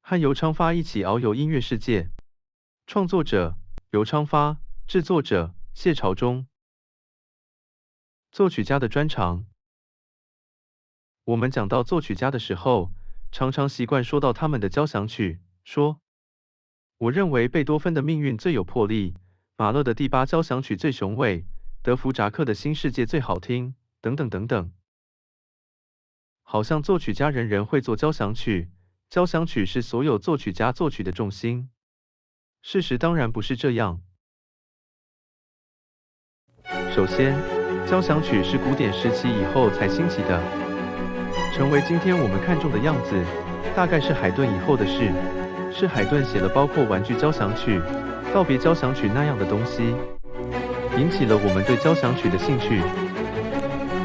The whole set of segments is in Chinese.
和尤昌发一起遨游音乐世界。创作者：尤昌发，制作者：谢朝忠。作曲家的专长。我们讲到作曲家的时候，常常习惯说到他们的交响曲，说：我认为贝多芬的命运最有魄力，马勒的第8交响曲最雄伟，德弗扎克的新世界最好听，等等等等。好像作曲家人人会做交响曲，交响曲是所有作曲家作曲的重心。事实当然不是这样。首先，交响曲是古典时期以后才兴起的，成为今天我们看重的样子，大概是海顿以后的事。是海顿写了包括玩具交响曲、告别交响曲那样的东西，引起了我们对交响曲的兴趣。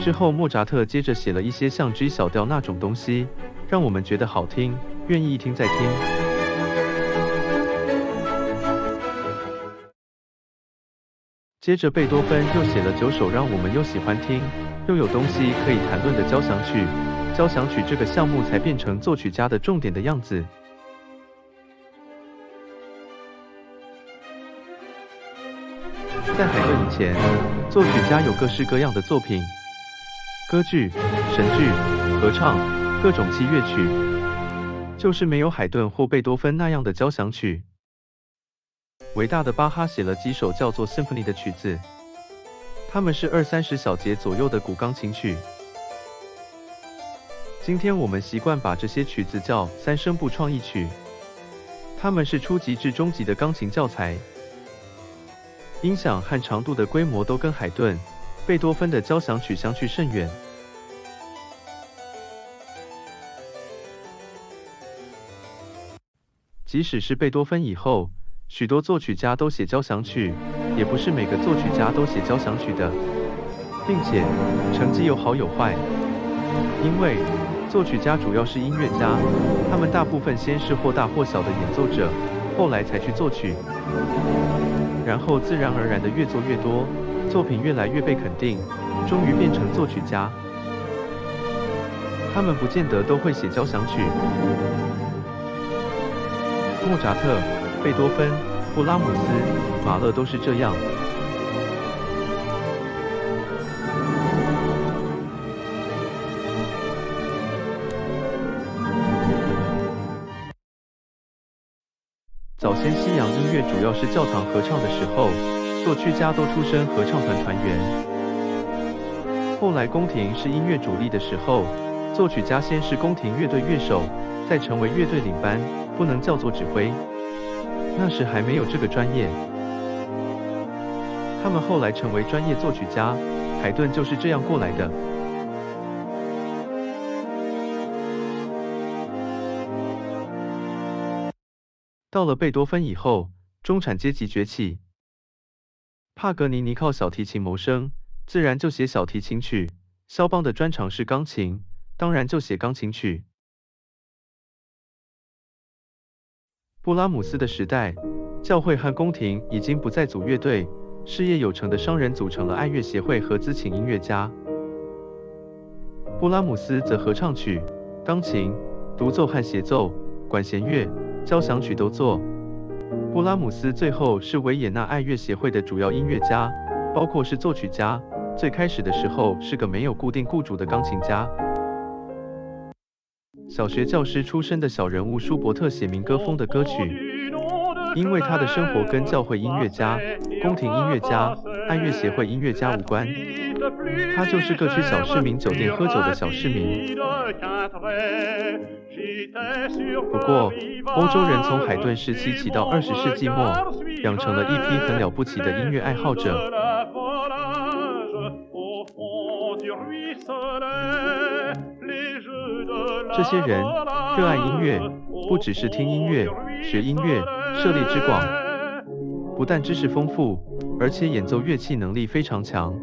之后莫扎特接着写了一些像 G 小调那种东西，让我们觉得好听，愿意一听再听。接着贝多芬又写了9首让我们又喜欢听，又有东西可以谈论的交响曲，交响曲这个项目才变成作曲家的重点的样子。在海顿以前，作曲家有各式各样的作品，歌剧、神剧、合唱、各种器乐曲，就是没有海顿或贝多芬那样的交响曲。伟大的巴哈写了几首叫做 Symphony 的曲子，它们是20-30小节左右的古钢琴曲。今天我们习惯把这些曲子叫3声部创意曲，它们是初级至中级的钢琴教材。音响和长度的规模都跟海顿、贝多芬的交响曲相去甚远。即使是贝多芬以后，许多作曲家都写交响曲，也不是每个作曲家都写交响曲的，并且成绩有好有坏。因为作曲家主要是音乐家，他们大部分先是或大或小的演奏者，后来才去作曲。然后自然而然的越做越多，作品越来越被肯定，终于变成作曲家。他们不见得都会写交响曲。莫扎特、贝多芬、布拉姆斯、马勒都是这样。早先西洋音乐主要是教堂合唱的时候，作曲家都出身合唱团团员。后来宫廷是音乐主力的时候，作曲家先是宫廷乐队乐手，再成为乐队领班，不能叫做指挥。那时还没有这个专业。他们后来成为专业作曲家，海顿就是这样过来的。到了贝多芬以后，中产阶级崛起。帕格尼尼靠小提琴谋生，自然就写小提琴曲。肖邦的专长是钢琴，当然就写钢琴曲。布拉姆斯的时代，教会和宫廷已经不再组乐队，事业有成的商人组成了爱乐协会和资请音乐家。布拉姆斯则合唱曲、钢琴、独奏和协奏、管弦乐、交响曲都做。布拉姆斯最后是维也纳爱乐协会的主要音乐家，包括是作曲家。最开始的时候是个没有固定雇主的钢琴家。小学教师出身的小人物舒伯特写民歌风的歌曲，因为他的生活跟教会音乐家、宫廷音乐家、爱乐协会音乐家无关，他就是各区小市民酒店喝酒的小市民。不过，欧洲人从海顿时期起到20世纪末，养成了一批很了不起的音乐爱好者。这些人热爱音乐，不只是听音乐、学音乐，涉猎之广，不但知识丰富，而且演奏乐器能力非常强。